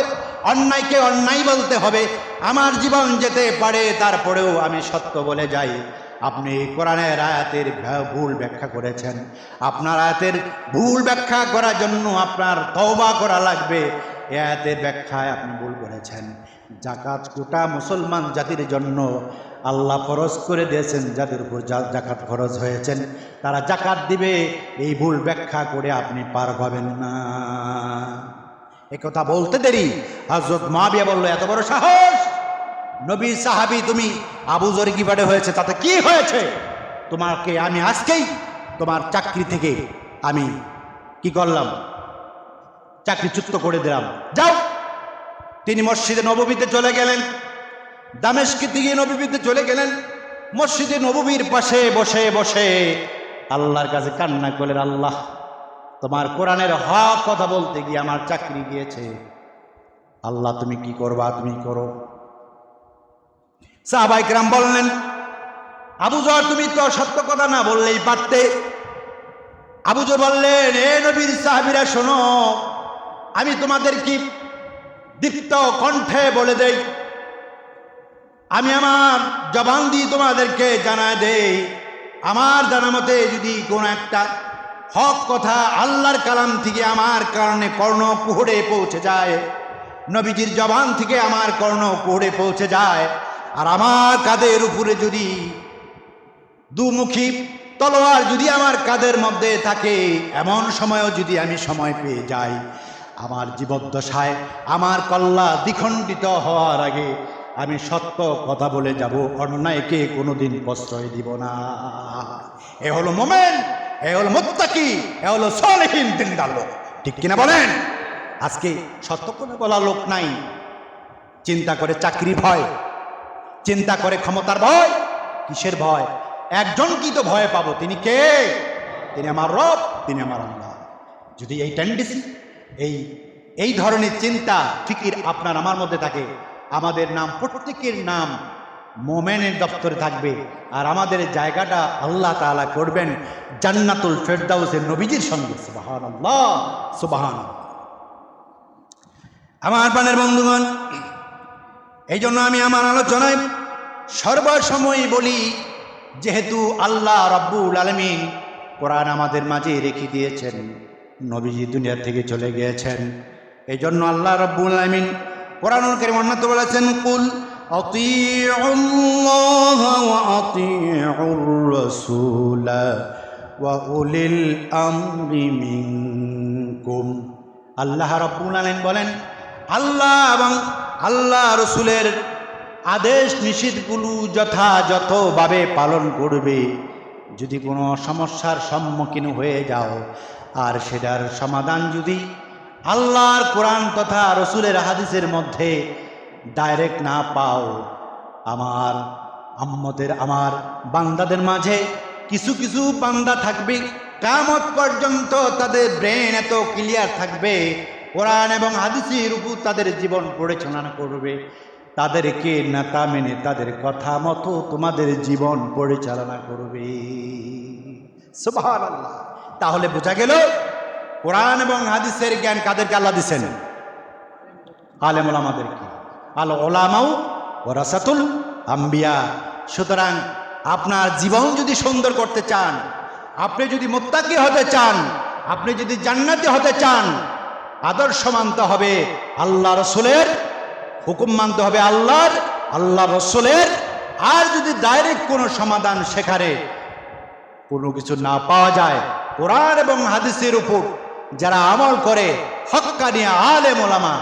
অন্যায়কে অন্যায় বলতে হবে। আমার জীবন যেতে পারে, তারপরেও আমি সত্য বলে যাই। আপনি কোরআনের আয়াতের ভুল ব্যাখ্যা করেছেন। আপনার আয়াতের ভুল ব্যাখ্যা করার জন্য আপনার তওবা করা লাগবে। এই আয়াতের ব্যাখ্যায় আপনি ভুল করেছেন। জাকাত গোটা মুসলমান জাতির জন্য আল্লাহ ফরজ করে দিয়েছেন। যাদের উপর জাকাত ফরজ হয়েছেন তারা জাকাত দিবে। এই ভুল ব্যাখ্যা করে আপনি পার পাবেন না। এ কথা বলতে দেরি হযরত মুআবিয়া বলল, এত বড় সাহস! নবী সাহাবী তুমি, আবু যর গিফারি হয়েছে তাতে কি হয়েছে? তোমাকে আমি আজকেই তোমার চাকরি থেকে আমি কি করলাম, চাকরিচ্যুত করে দিলাম, যাও। তিনি মসজিদে নববীতে চলে গেলেন। দামেস্ক থেকে নববীতে চলে গেলেন। মসজিদে নববীর পাশে বসে বসে আল্লাহর কাছে কান্না করলেন, আল্লাহ তোমার কোরআনের হক কথা বলতে গিয়ে আমার চাকরি গিয়েছে। আল্লাহ তুমি কি করবা, তুমি করো। সাহাবায়ে কেরাম বললেন, আবু যর তুমি তো সত্য কথা না বললেই পারতে। আবু যর বললেন, এ নবীর সাহাবীরা শোনো, আমি তোমাদের কি দীপ্ত কণ্ঠে বলে দেই, আমি আমার জবান দিয়ে তোমাদেরকে জানায় দেই, আমার জানা মতে যদি কোনো একটা হক কথা আল্লাহর কালাম থেকে আমার কারণে কর্ণকুহরে পৌঁছে যায়, নবীজির জবান থেকে আমার কর্ণকুহরে পৌঁছে যায়, আর আমার কাদের উপরে যদি দুমুখী তলোয়ার যদি আমার কাঁধের মধ্যে থাকে, এমন সময়ও যদি আমি সময় পেয়ে যাই, আমার জীবদ্দশায় আমার কল্লা দ্বিখণ্ডিত হওয়ার আগে আমি সত্য কথা বলে যাব, অন্যায়কে কোনোদিন প্রশ্রয় দিব না। এ হলো মোমেন, এ হলো মুত্তাকি, এ হলো সালেহিন দিনদার লোক। ঠিক কিনা বলেন? আজকে সত্য কথা বলা লোক নাই। চিন্তা করে চাকরি ভয়, চিন্তা করে ক্ষমতার ভয়। কিসের ভয়? একজন কি তো ভয় পাবো, তিনি কে? তিনি আমার রব, তিনি আমার আল্লাহ। যদি এই টেন্ডেন্সি, এই ধরনের চিন্তা ফিকির আপনার আমার মধ্যে থাকে, আমাদের নাম, প্রত্যেকের নাম মোমেনের দপ্তরে থাকবে, আর আমাদের জায়গাটা আল্লাহ তাআলা করবেন জান্নাতুল ফেরদাউসের নবীজির সঙ্গে। সুবহানাল্লাহ, সুবহানাল্লাহ। আমার প্রাণের বন্ধুগণ, এই জন্য আমি আমার আলোচনায় সর্বসময় বলি, যেহেতু আল্লাহ রাব্বুল আলামিন কোরআন আমাদের মাঝে রেখে দিয়েছেন, নবীজি দুনিয়া থেকে চলে গিয়েছেন, এই জন্য আল্লাহ রাব্বুল আলামিন কোরআনুল কারীম অন্যত বলেছেন, কুল আতিউল্লাহ ওয়া আতিউর রাসূল ওয়া উলিল আমরি মিনকুম। আল্লাহ রাব্বুল আলামিন বলেন, আল্লাহ এবং আল্লাহ রসুলের আদেশ নিষেধগুলো যথাযথভাবে পালন করবে। যদি কোনো সমস্যার সম্মুখীন হয়ে যাও, আর সেটার সমাধান যদি আল্লাহর কোরআন তথা রসুলের হাদিসের মধ্যে ডাইরেক্ট না পাও, আমার আমার বান্দাদের মাঝে কিছু কিছু বান্দা থাকবে, কিয়ামত পর্যন্ত তাদের ব্রেন এত ক্লিয়ার থাকবে, কোরআন এবং হাদিসের উপর তাদের জীবন পরিচালনা করবে, তাদেরকে নেতা মেনে তাদের কথা মতো তোমাদের জীবন পরিচালনা করবে। সুবহানাল্লাহ। তাহলে বোঝা গেল কোরআন এবং হাদিসের জ্ঞান কাদেরকে আল্লাহ দিয়েছেন? আলেম ওলামাদেরকে। আল ওলামাউ ওয়ারাসাতুল আম্বিয়া। সুতরাং আপনার জীবন যদি সুন্দর করতে চান, আপনি যদি মুত্তাকি হতে চান, আপনি যদি জান্নাতি হতে চান, আদর্শ মানতে হবে আল্লাহ রসুলের, হুকুম মানতে হবে আল্লাহ রসুলের। আর যদি ডাইরেক্ট কোনো সমাধান সেখানে কোনো কিছু না পাওয়া যায়, কোরআন এবং হাদিসের উপর যারা আমল করে, হক্কানি আলেম ওলামা,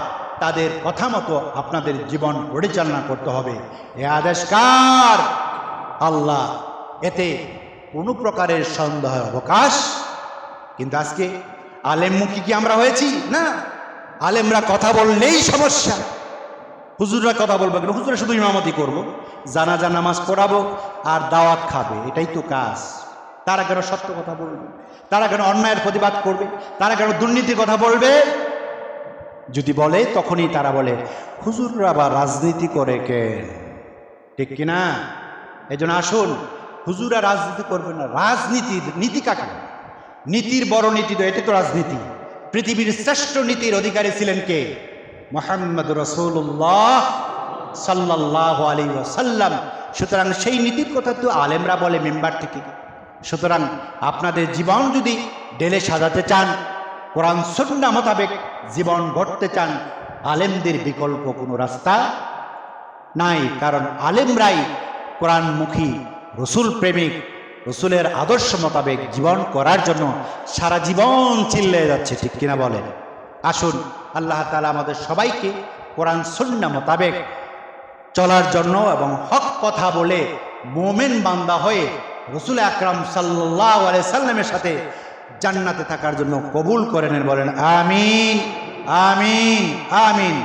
তাদের কথা মতো আপনাদের জীবন পরিচালনা করতে হবে। এ আদেশ কার? আল্লাহ। এতে কোনো প্রকারের সন্দেহের অবকাশ। কিন্তু আজকে আলেমমুখী কি আমরা হয়েছি? না। আলেমরা কথা বললেই সমস্যা। হুজুররা কথা বলবে কেন? হুজুরা শুধু ইমামতি করবো, জানাজা নামাজ পড়াবো আর দাওয়াত খাবে, এটাই তো কাজ। তারা কেন সত্য কথা বলবে? তারা কেন অন্যায়ের প্রতিবাদ করবে? তারা কেন দুর্নীতির কথা বলবে? যদি বলে তখনই তারা বলে হুজুররা আবার রাজনীতি করে কেন? ঠিক কিনা? এই জন্য আসুন, হুজুররা রাজনীতি করবে না। নীতি কাকে? নীতির বড় নীতি তো, এটা তো রাজনীতি। পৃথিবীর শ্রেষ্ঠ নীতির অধিকারী ছিলেন কে? মুহাম্মদ রাসূলুল্লাহ সাল্লাল্লাহু আলাইহি ওয়াসাল্লাম। সুতরাং সেই নীতির কথা তো আলেমরা বলে মেম্বার থেকে। সুতরাং আপনাদের জীবন যদি ঢেলে সাজাতে চান, কোরআন সুন্নাহ মোতাবেক জীবন গড়তে চান, আলেমদের বিকল্প কোনো রাস্তা নাই। কারণ আলেমরাই কোরআনমুখী, রসুল প্রেমিক, রসুলের আদর্শ মোতাবেক জীবন করার জন্য সারা জীবন চিল্লিয়ে যাচ্ছে। ঠিক কিনা বলেন? আসুন আল্লাহ তাআলা আমাদের সবাইকে কোরআন সুন্নাহ মোতাবেক চলার জন্য এবং হক কথা বলে মুমিন বান্দা হয়ে রসুল আকরাম সাল্লাল্লাহু আলাইহি সাল্লামের সাথে জান্নাতে থাকার জন্য কবুল করে নেন। বলেন আমিন, আমিন, আমিন।